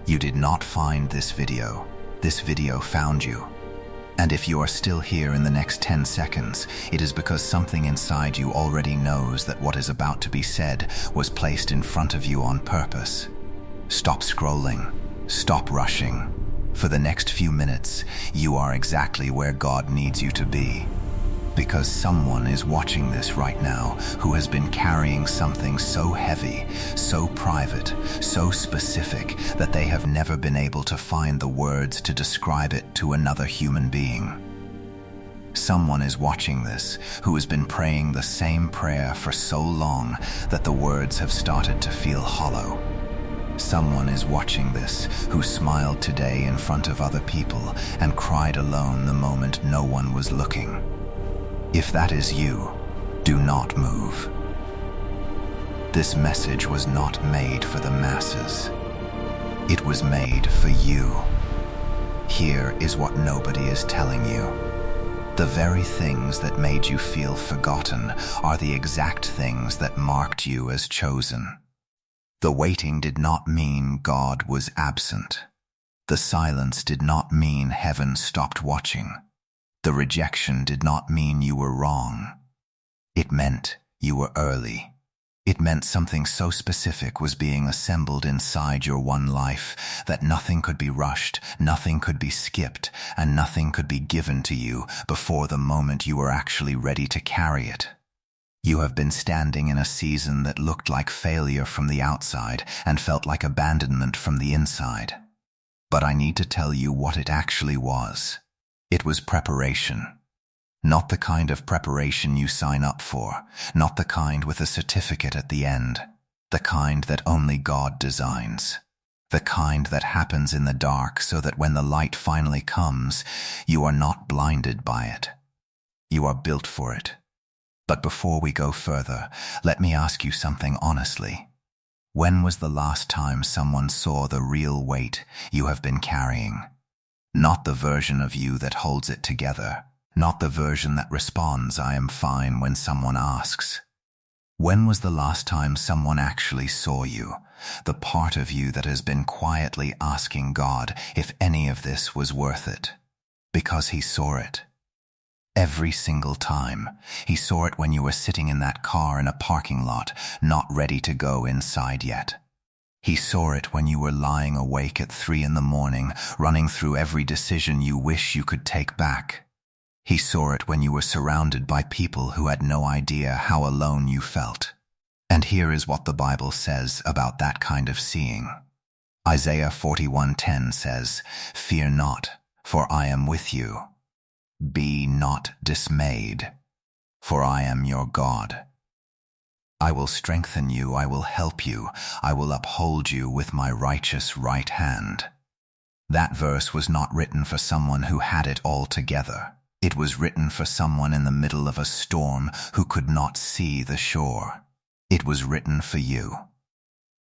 You did not find this video. This video found you. And if you are still here in the next 10 seconds, it is because something inside you already knows that what is about to be said was placed in front of you on purpose. Stop scrolling. Stop rushing. For the next few minutes, you are exactly where God needs you to be. Because someone is watching this right now who has been carrying something so heavy, so private, so specific that they have never been able to find the words to describe it to another human being. Someone is watching this who has been praying the same prayer for so long that the words have started to feel hollow. Someone is watching this who smiled today in front of other people and cried alone the moment no one was looking. If that is you, do not move. This message was not made for the masses. It was made for you. Here is what nobody is telling you. The very things that made you feel forgotten are the exact things that marked you as chosen. The waiting did not mean God was absent. The silence did not mean heaven stopped watching. The rejection did not mean you were wrong. It meant you were early. It meant something so specific was being assembled inside your one life that nothing could be rushed, nothing could be skipped, and nothing could be given to you before the moment you were actually ready to carry it. You have been standing in a season that looked like failure from the outside and felt like abandonment from the inside. But I need to tell you what it actually was. It was preparation. Not the kind of preparation you sign up for, not the kind with a certificate at the end, the kind that only God designs, the kind that happens in the dark so that when the light finally comes, you are not blinded by it. You are built for it. But before we go further, let me ask you something honestly. When was the last time someone saw the real weight you have been carrying? Not the version of you that holds it together, not the version that responds, "I am fine," when someone asks. When was the last time someone actually saw you, the part of you that has been quietly asking God if any of this was worth it? Because He saw it. Every single time. He saw it when you were sitting in that car in a parking lot, not ready to go inside yet. He saw it when you were lying awake at 3 a.m, running through every decision you wish you could take back. He saw it when you were surrounded by people who had no idea how alone you felt. And here is what the Bible says about that kind of seeing. Isaiah 41:10 says, "Fear not, for I am with you. Be not dismayed, for I am your God. I will strengthen you, I will help you, I will uphold you with my righteous right hand." That verse was not written for someone who had it all together. It was written for someone in the middle of a storm who could not see the shore. It was written for you.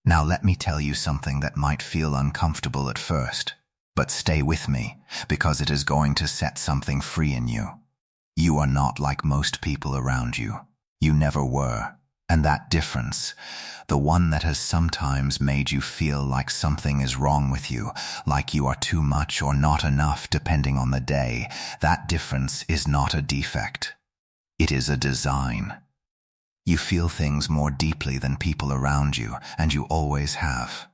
Now let me tell you something that might feel uncomfortable at first, but stay with me, because it is going to set something free in you. You are not like most people around you. You never were. And that difference, the one that has sometimes made you feel like something is wrong with you, like you are too much or not enough depending on the day, that difference is not a defect. It is a design. You feel things more deeply than people around you, and you always have.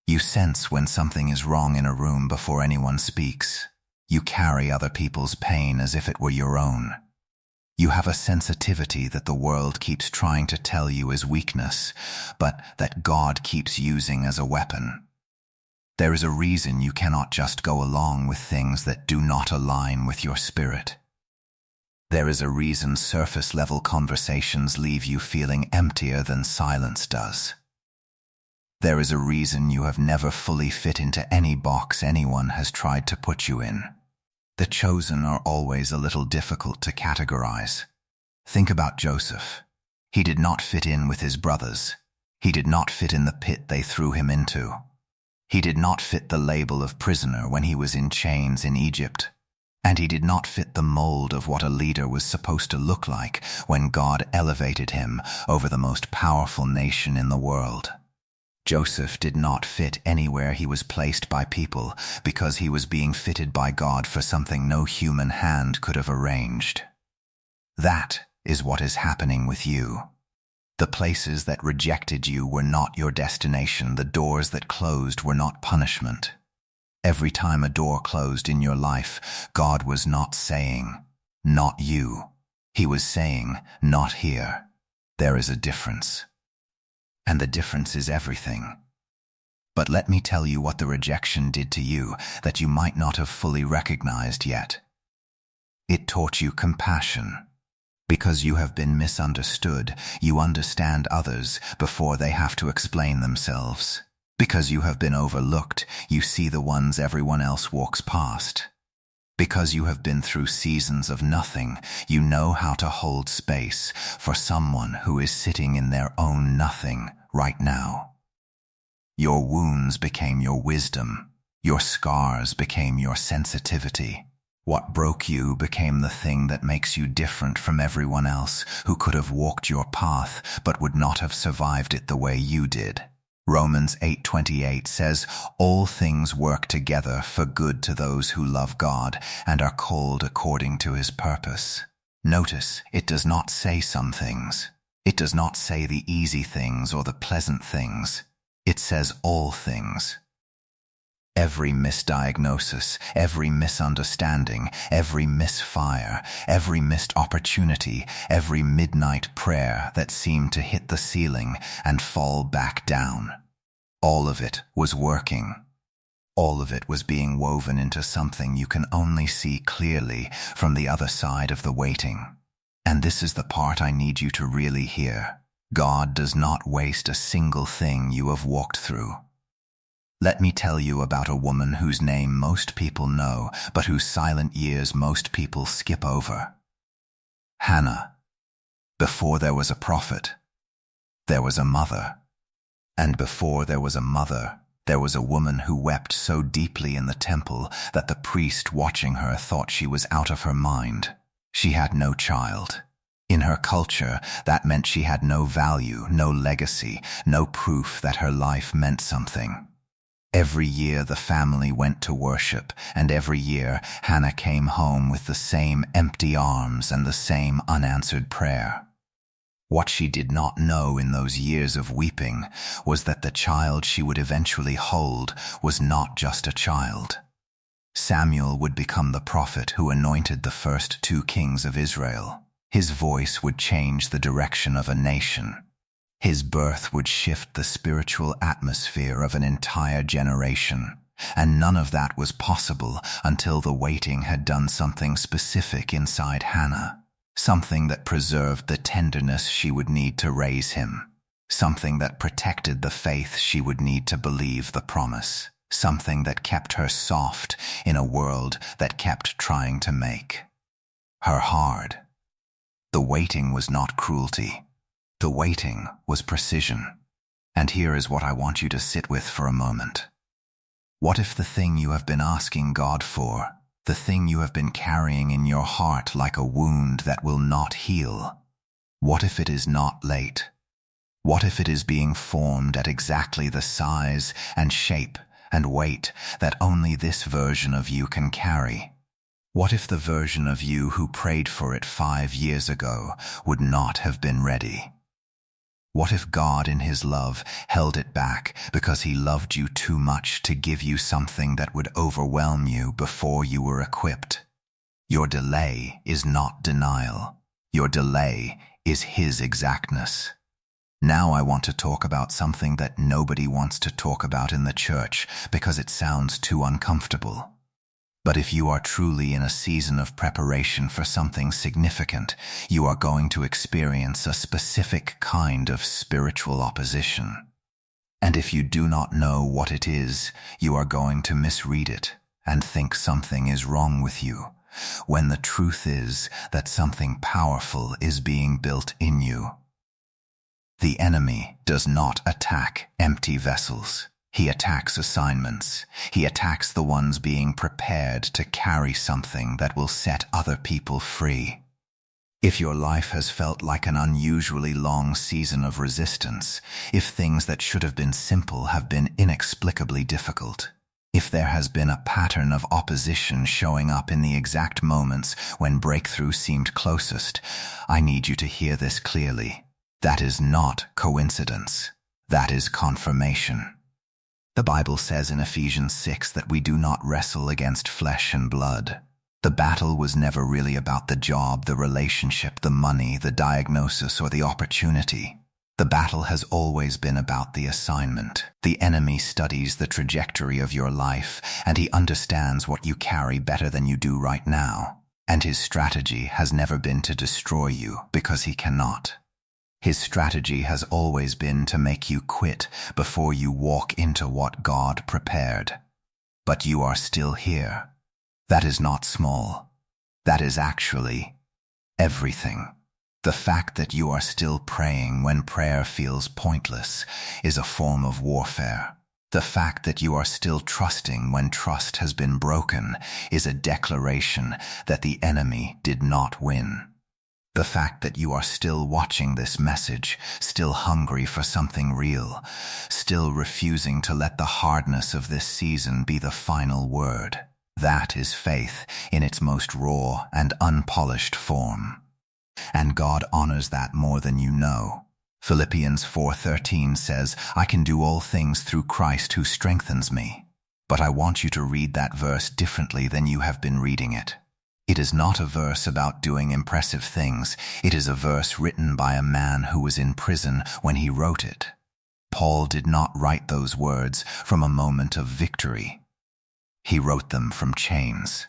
You sense when something is wrong in a room before anyone speaks. You carry other people's pain as if it were your own. You have a sensitivity that the world keeps trying to tell you is weakness, but that God keeps using as a weapon. There is a reason you cannot just go along with things that do not align with your spirit. There is a reason surface-level conversations leave you feeling emptier than silence does. There is a reason you have never fully fit into any box anyone has tried to put you in. The chosen are always a little difficult to categorize. Think about Joseph. He did not fit in with his brothers. He did not fit in the pit they threw him into. He did not fit the label of prisoner when he was in chains in Egypt. And he did not fit the mold of what a leader was supposed to look like when God elevated him over the most powerful nation in the world. Joseph did not fit anywhere he was placed by people because he was being fitted by God for something no human hand could have arranged. That is what is happening with you. The places that rejected you were not your destination. The doors that closed were not punishment. Every time a door closed in your life, God was not saying, "Not you." He was saying, "Not here." There is a difference. And the difference is everything. But let me tell you what the rejection did to you that you might not have fully recognized yet. It taught you compassion. Because you have been misunderstood, you understand others before they have to explain themselves. Because you have been overlooked, you see the ones everyone else walks past. Because you have been through seasons of nothing, you know how to hold space for someone who is sitting in their own nothing right now. Your wounds became your wisdom. Your scars became your sensitivity. What broke you became the thing that makes you different from everyone else who could have walked your path but would not have survived it the way you did. Romans 8:28 says, "All things work together for good to those who love God and are called according to His purpose." Notice, it does not say some things. It does not say the easy things or the pleasant things. It says all things. Every misdiagnosis, every misunderstanding, every misfire, every missed opportunity, every midnight prayer that seemed to hit the ceiling and fall back down. All of it was working. All of it was being woven into something you can only see clearly from the other side of the waiting. And this is the part I need you to really hear. God does not waste a single thing you have walked through. Let me tell you about a woman whose name most people know, but whose silent years most people skip over. Hannah. Before there was a prophet, there was a mother. And before there was a mother, there was a woman who wept so deeply in the temple that the priest watching her thought she was out of her mind. She had no child. In her culture, that meant she had no value, no legacy, no proof that her life meant something. Every year the family went to worship, and every year Hannah came home with the same empty arms and the same unanswered prayer. What she did not know in those years of weeping was that the child she would eventually hold was not just a child. Samuel would become the prophet who anointed the first 2 kings of Israel. His voice would change the direction of a nation. His birth would shift the spiritual atmosphere of an entire generation, and none of that was possible until the waiting had done something specific inside Hannah, something that preserved the tenderness she would need to raise him, something that protected the faith she would need to believe the promise, something that kept her soft in a world that kept trying to make her hard. The waiting was not cruelty. The waiting was precision. And here is what I want you to sit with for a moment. What if the thing you have been asking God for, the thing you have been carrying in your heart like a wound that will not heal, what if it is not late? What if it is being formed at exactly the size and shape and weight that only this version of you can carry? What if the version of you who prayed for it 5 years ago would not have been ready? What if God in His love held it back because He loved you too much to give you something that would overwhelm you before you were equipped? Your delay is not denial. Your delay is His exactness. Now I want to talk about something that nobody wants to talk about in the church because it sounds too uncomfortable. But if you are truly in a season of preparation for something significant, you are going to experience a specific kind of spiritual opposition. And if you do not know what it is, you are going to misread it and think something is wrong with you, when the truth is that something powerful is being built in you. The enemy does not attack empty vessels. He attacks assignments. He attacks the ones being prepared to carry something that will set other people free. If your life has felt like an unusually long season of resistance, if things that should have been simple have been inexplicably difficult, if there has been a pattern of opposition showing up in the exact moments when breakthrough seemed closest, I need you to hear this clearly. That is not coincidence. That is confirmation. The Bible says in Ephesians 6 that we do not wrestle against flesh and blood. The battle was never really about the job, the relationship, the money, the diagnosis, or the opportunity. The battle has always been about the assignment. The enemy studies the trajectory of your life, and he understands what you carry better than you do right now. And his strategy has never been to destroy you, because he cannot. His strategy has always been to make you quit before you walk into what God prepared. But you are still here. That is not small. That is actually everything. The fact that you are still praying when prayer feels pointless is a form of warfare. The fact that you are still trusting when trust has been broken is a declaration that the enemy did not win. The fact that you are still watching this message, still hungry for something real, still refusing to let the hardness of this season be the final word, that is faith in its most raw and unpolished form. And God honors that more than you know. Philippians 4:13 says, I can do all things through Christ who strengthens me. But I want you to read that verse differently than you have been reading it. It is not a verse about doing impressive things. It is a verse written by a man who was in prison when he wrote it. Paul did not write those words from a moment of victory. He wrote them from chains.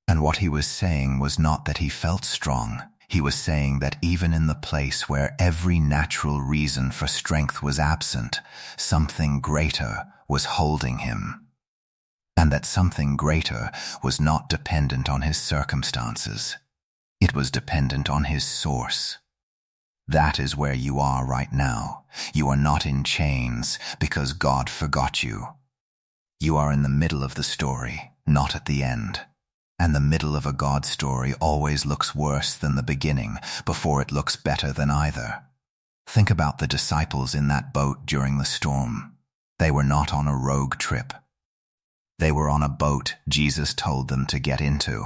And what he was saying was not that he felt strong. He was saying that even in the place where every natural reason for strength was absent, something greater was holding him. And that something greater was not dependent on his circumstances. It was dependent on his source. That is where you are right now. You are not in chains because God forgot you. You are in the middle of the story, not at the end. And the middle of a God story always looks worse than the beginning before it looks better than either. Think about the disciples in that boat during the storm. They were not on a rogue trip. They were on a boat Jesus told them to get into.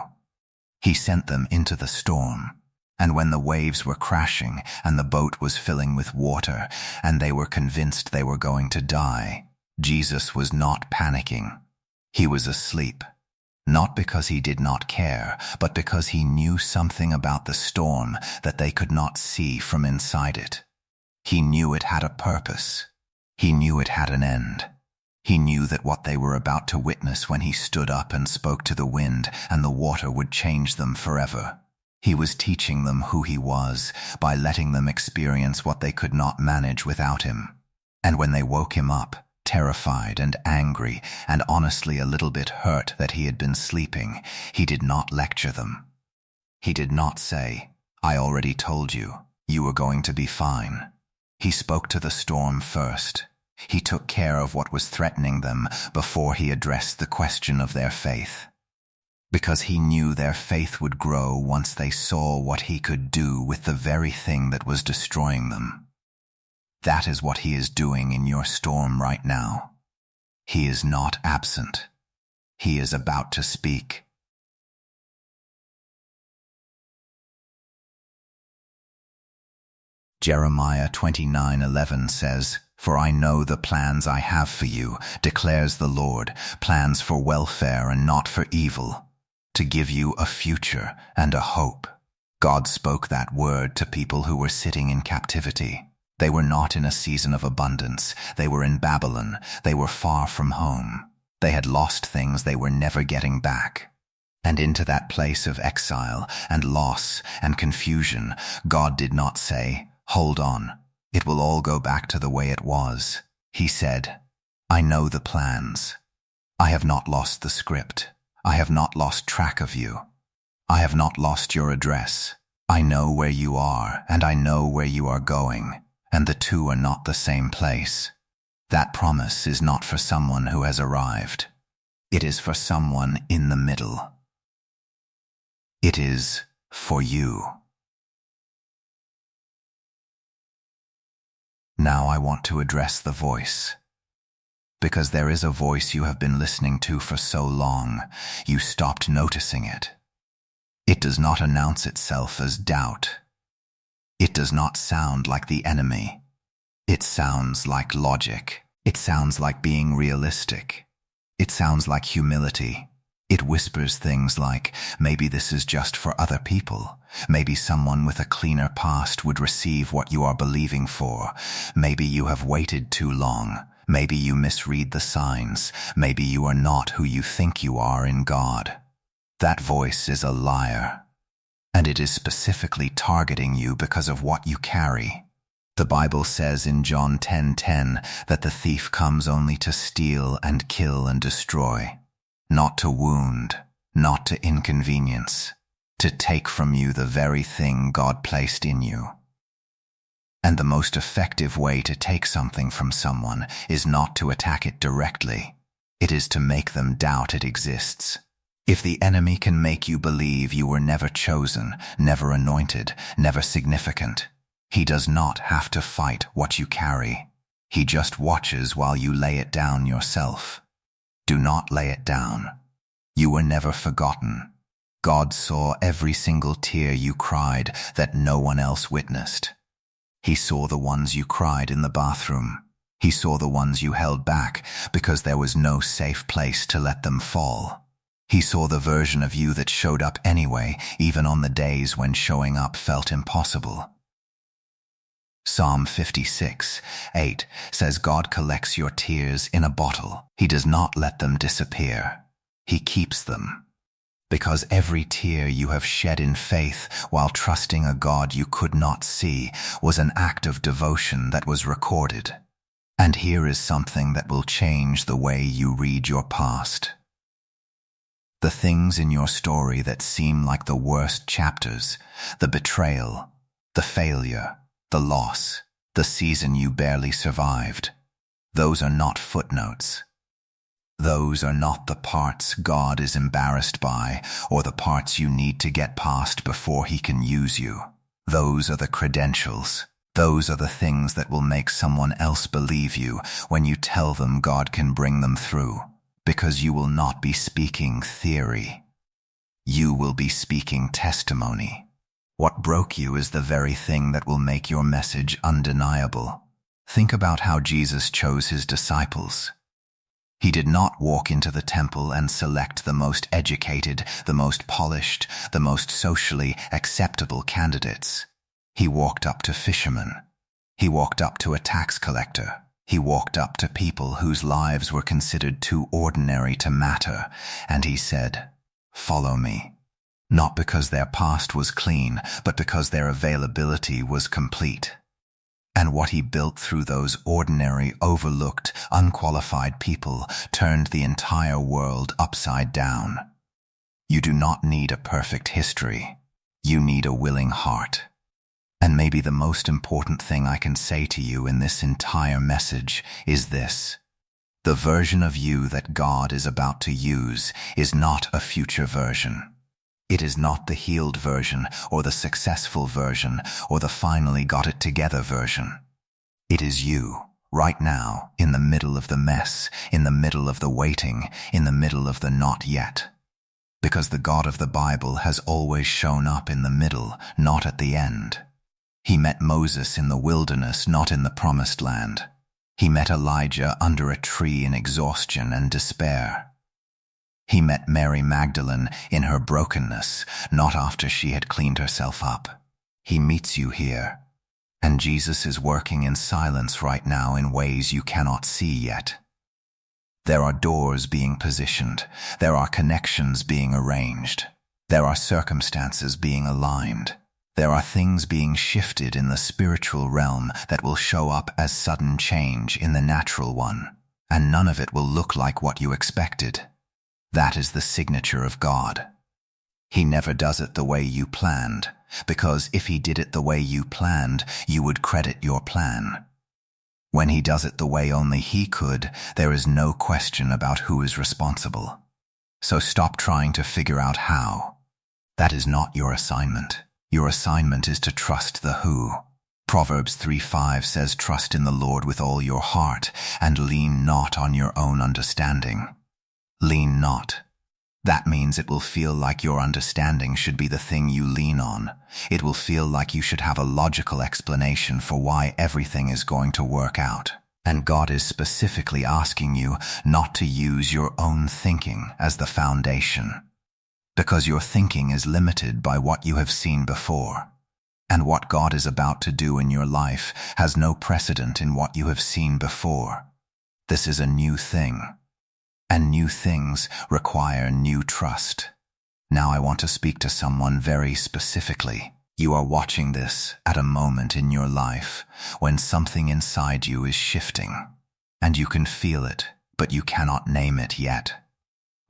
He sent them into the storm. And when the waves were crashing and the boat was filling with water and they were convinced they were going to die, Jesus was not panicking. He was asleep. Not because he did not care, but because he knew something about the storm that they could not see from inside it. He knew it had a purpose. He knew it had an end. He knew that what they were about to witness when he stood up and spoke to the wind and the water would change them forever. He was teaching them who he was by letting them experience what they could not manage without him. And when they woke him up, terrified and angry and honestly a little bit hurt that he had been sleeping, he did not lecture them. He did not say, I already told you, you were going to be fine. He spoke to the storm first. He took care of what was threatening them before he addressed the question of their faith. Because he knew their faith would grow once they saw what he could do with the very thing that was destroying them. That is what he is doing in your storm right now. He is not absent. He is about to speak. Jeremiah 29:11 says, For I know the plans I have for you, declares the Lord, plans for welfare and not for evil, to give you a future and a hope. God spoke that word to people who were sitting in captivity. They were not in a season of abundance. They were in Babylon. They were far from home. They had lost things they were never getting back. And into that place of exile and loss and confusion, God did not say, Hold on, it will all go back to the way it was. He said, I know the plans. I have not lost the script. I have not lost track of you. I have not lost your address. I know where you are, and I know where you are going. And the two are not the same place. That promise is not for someone who has arrived. It is for someone in the middle. It is for you. Now I want to address the voice. Because there is a voice you have been listening to for so long, you stopped noticing it. It does not announce itself as doubt. It does not sound like the enemy. It sounds like logic. It sounds like being realistic. It sounds like humility. It whispers things like, maybe this is just for other people. Maybe someone with a cleaner past would receive what you are believing for. Maybe you have waited too long. Maybe you misread the signs. Maybe you are not who you think you are in God. That voice is a liar. And it is specifically targeting you because of what you carry. The Bible says in John 10:10 that the thief comes only to steal and kill and destroy, not to wound, not to inconvenience, to take from you the very thing God placed in you. And the most effective way to take something from someone is not to attack it directly. It is to make them doubt it exists. If the enemy can make you believe you were never chosen, never anointed, never significant, he does not have to fight what you carry. He just watches while you lay it down yourself. Do not lay it down. You were never forgotten. God saw every single tear you cried that no one else witnessed. He saw the ones you cried in the bathroom. He saw the ones you held back because there was no safe place to let them fall. He saw the version of you that showed up anyway, even on the days when showing up felt impossible. Psalm 56:8 says God collects your tears in a bottle. He does not let them disappear. He keeps them. Because every tear you have shed in faith while trusting a God you could not see was an act of devotion that was recorded. And here is something that will change the way you read your past. The things in your story that seem like the worst chapters, the betrayal, the failure, the loss, the season you barely survived, those are not footnotes. Those are not the parts God is embarrassed by or the parts you need to get past before He can use you. Those are the credentials. Those are the things that will make someone else believe you when you tell them God can bring them through, because you will not be speaking theory. You will be speaking testimony. What broke you is the very thing that will make your message undeniable. Think about how Jesus chose His disciples. He did not walk into the temple and select the most educated, the most polished, the most socially acceptable candidates. He walked up to fishermen. He walked up to a tax collector. He walked up to people whose lives were considered too ordinary to matter, and He said, "Follow me." Not because their past was clean, but because their availability was complete. And what He built through those ordinary, overlooked, unqualified people turned the entire world upside down. You do not need a perfect history. You need a willing heart. And maybe the most important thing I can say to you in this entire message is this. The version of you that God is about to use is not a future version. It is not the healed version or the successful version or the finally got it together version. It is you, right now, in the middle of the mess, in the middle of the waiting, in the middle of the not yet. Because the God of the Bible has always shown up in the middle, not at the end. He met Moses in the wilderness, not in the promised land. He met Elijah under a tree in exhaustion and despair. He met Mary Magdalene in her brokenness, not after she had cleaned herself up. He meets you here, and Jesus is working in silence right now in ways you cannot see yet. There are doors being positioned. There are connections being arranged. There are circumstances being aligned. There are things being shifted in the spiritual realm that will show up as sudden change in the natural one, and none of it will look like what you expected. That is the signature of God. He never does it the way you planned, because if He did it the way you planned, you would credit your plan. When He does it the way only He could, there is no question about who is responsible. So stop trying to figure out how. That is not your assignment. Your assignment is to trust the who. Proverbs 3:5 says, "Trust in the Lord with all your heart, and lean not on your own understanding." Lean not. That means it will feel like your understanding should be the thing you lean on. It will feel like you should have a logical explanation for why everything is going to work out. And God is specifically asking you not to use your own thinking as the foundation, because your thinking is limited by what you have seen before. And what God is about to do in your life has no precedent in what you have seen before. This is a new thing. And new things require new trust. Now I want to speak to someone very specifically. You are watching this at a moment in your life when something inside you is shifting, and you can feel it, but you cannot name it yet.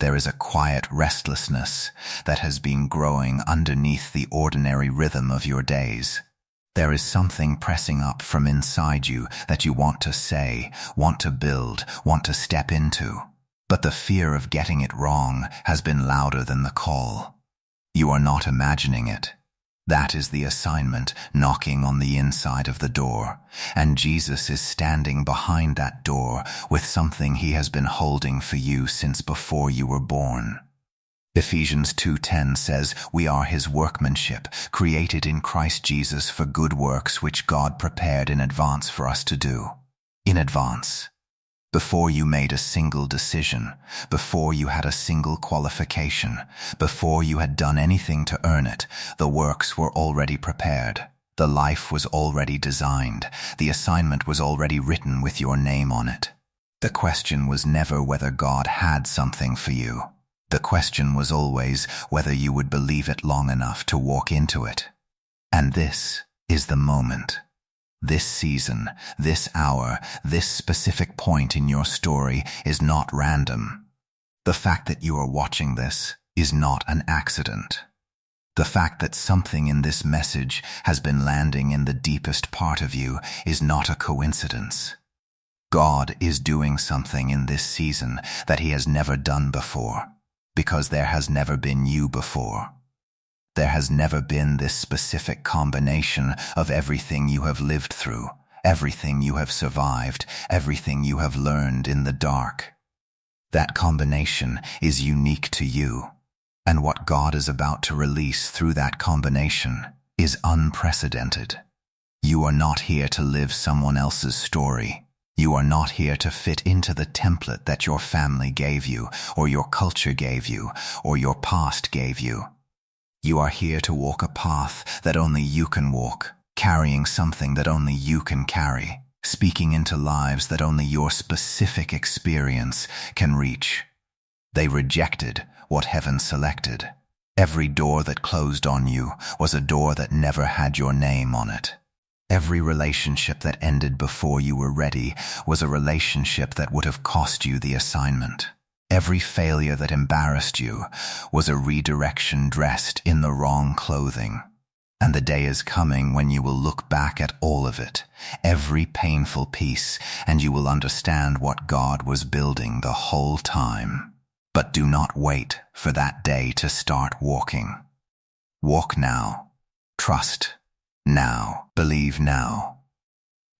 There is a quiet restlessness that has been growing underneath the ordinary rhythm of your days. There is something pressing up from inside you that you want to say, want to build, want to step into. But the fear of getting it wrong has been louder than the call. You are not imagining it. That is the assignment knocking on the inside of the door, and Jesus is standing behind that door with something he has been holding for you since before you were born. Ephesians 2:10 says, "We are his workmanship, created in Christ Jesus for good works which God prepared in advance for us to do." In advance. Before you made a single decision, before you had a single qualification, before you had done anything to earn it, the works were already prepared. The life was already designed. The assignment was already written with your name on it. The question was never whether God had something for you. The question was always whether you would believe it long enough to walk into it. And this is the moment. This season, this hour, this specific point in your story is not random. The fact that you are watching this is not an accident. The fact that something in this message has been landing in the deepest part of you is not a coincidence. God is doing something in this season that he has never done before, because there has never been you before. There has never been this specific combination of everything you have lived through, everything you have survived, everything you have learned in the dark. That combination is unique to you, and what God is about to release through that combination is unprecedented. You are not here to live someone else's story. You are not here to fit into the template that your family gave you, or your culture gave you, or your past gave you. You are here to walk a path that only you can walk, carrying something that only you can carry, speaking into lives that only your specific experience can reach. They rejected what heaven selected. Every door that closed on you was a door that never had your name on it. Every relationship that ended before you were ready was a relationship that would have cost you the assignment. Every failure that embarrassed you was a redirection dressed in the wrong clothing. And the day is coming when you will look back at all of it, every painful piece, and you will understand what God was building the whole time. But do not wait for that day to start walking. Walk now. Trust now. Believe now.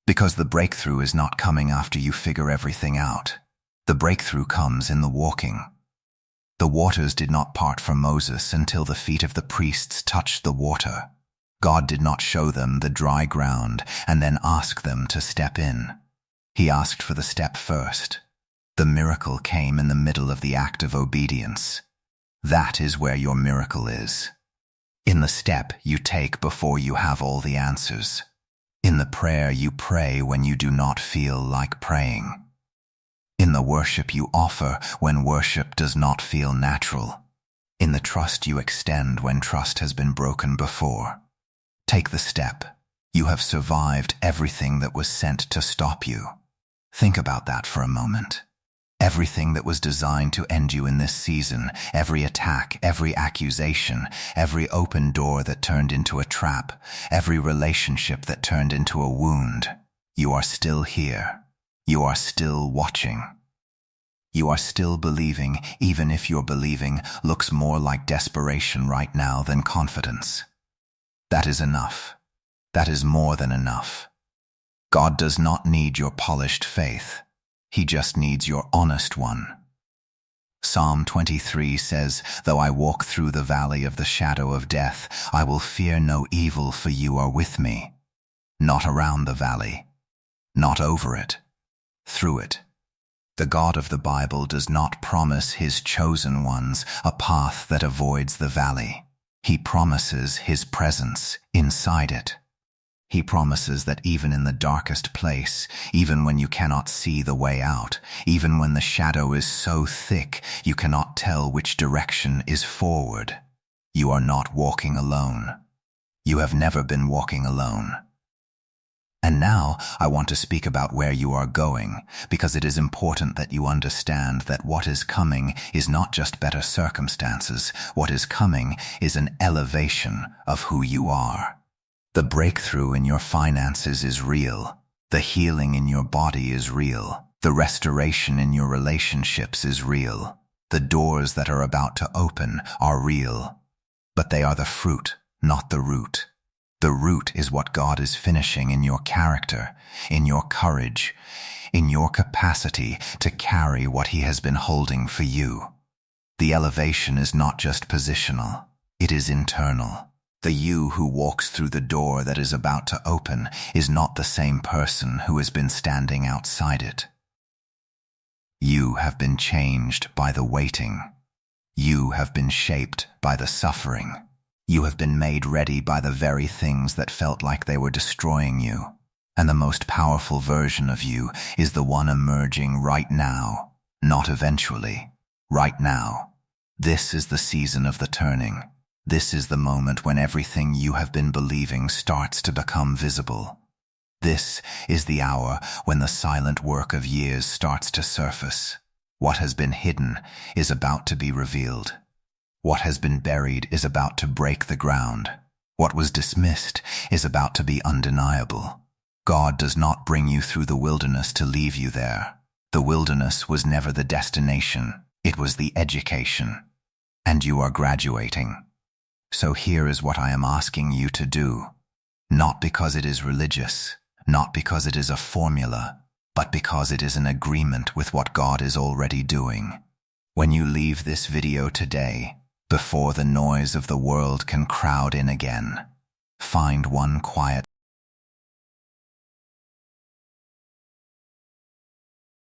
Because the breakthrough is not coming after you figure everything out. The breakthrough comes in the walking. The waters did not part for Moses until the feet of the priests touched the water. God did not show them the dry ground and then ask them to step in. He asked for the step first. The miracle came in the middle of the act of obedience. That is where your miracle is. In the step you take before you have all the answers. In the prayer you pray when you do not feel like praying. In the worship you offer when worship does not feel natural. In the trust you extend when trust has been broken before. Take the step. You have survived everything that was sent to stop you. Think about that for a moment. Everything that was designed to end you in this season, every attack, every accusation, every open door that turned into a trap, every relationship that turned into a wound. You are still here. You are still watching. You are still believing, even if your believing looks more like desperation right now than confidence. That is enough. That is more than enough. God does not need your polished faith. He just needs your honest one. Psalm 23 says, "Though I walk through the valley of the shadow of death, I will fear no evil, for you are with me." Not around the valley, not over it, through it. The God of the Bible does not promise his chosen ones a path that avoids the valley. He promises his presence inside it. He promises that even in the darkest place, even when you cannot see the way out, even when the shadow is so thick you cannot tell which direction is forward, you are not walking alone. You have never been walking alone. And now I want to speak about where you are going, because it is important that you understand that what is coming is not just better circumstances. What is coming is an elevation of who you are. The breakthrough in your finances is real. The healing in your body is real. The restoration in your relationships is real. The doors that are about to open are real. But they are the fruit, not the root. The root is what God is finishing in your character, in your courage, in your capacity to carry what he has been holding for you. The elevation is not just positional, it is internal. The you who walks through the door that is about to open is not the same person who has been standing outside it. You have been changed by the waiting. You have been shaped by the suffering. You have been made ready by the very things that felt like they were destroying you. And the most powerful version of you is the one emerging right now, not eventually, right now. This is the season of the turning. This is the moment when everything you have been believing starts to become visible. This is the hour when the silent work of years starts to surface. What has been hidden is about to be revealed. What has been buried is about to break the ground. What was dismissed is about to be undeniable. God does not bring you through the wilderness to leave you there. The wilderness was never the destination, it was the education. And you are graduating. So here is what I am asking you to do. Not because it is religious, not because it is a formula, but because it is an agreement with what God is already doing. When you leave this video today, before the noise of the world can crowd in again, find one quiet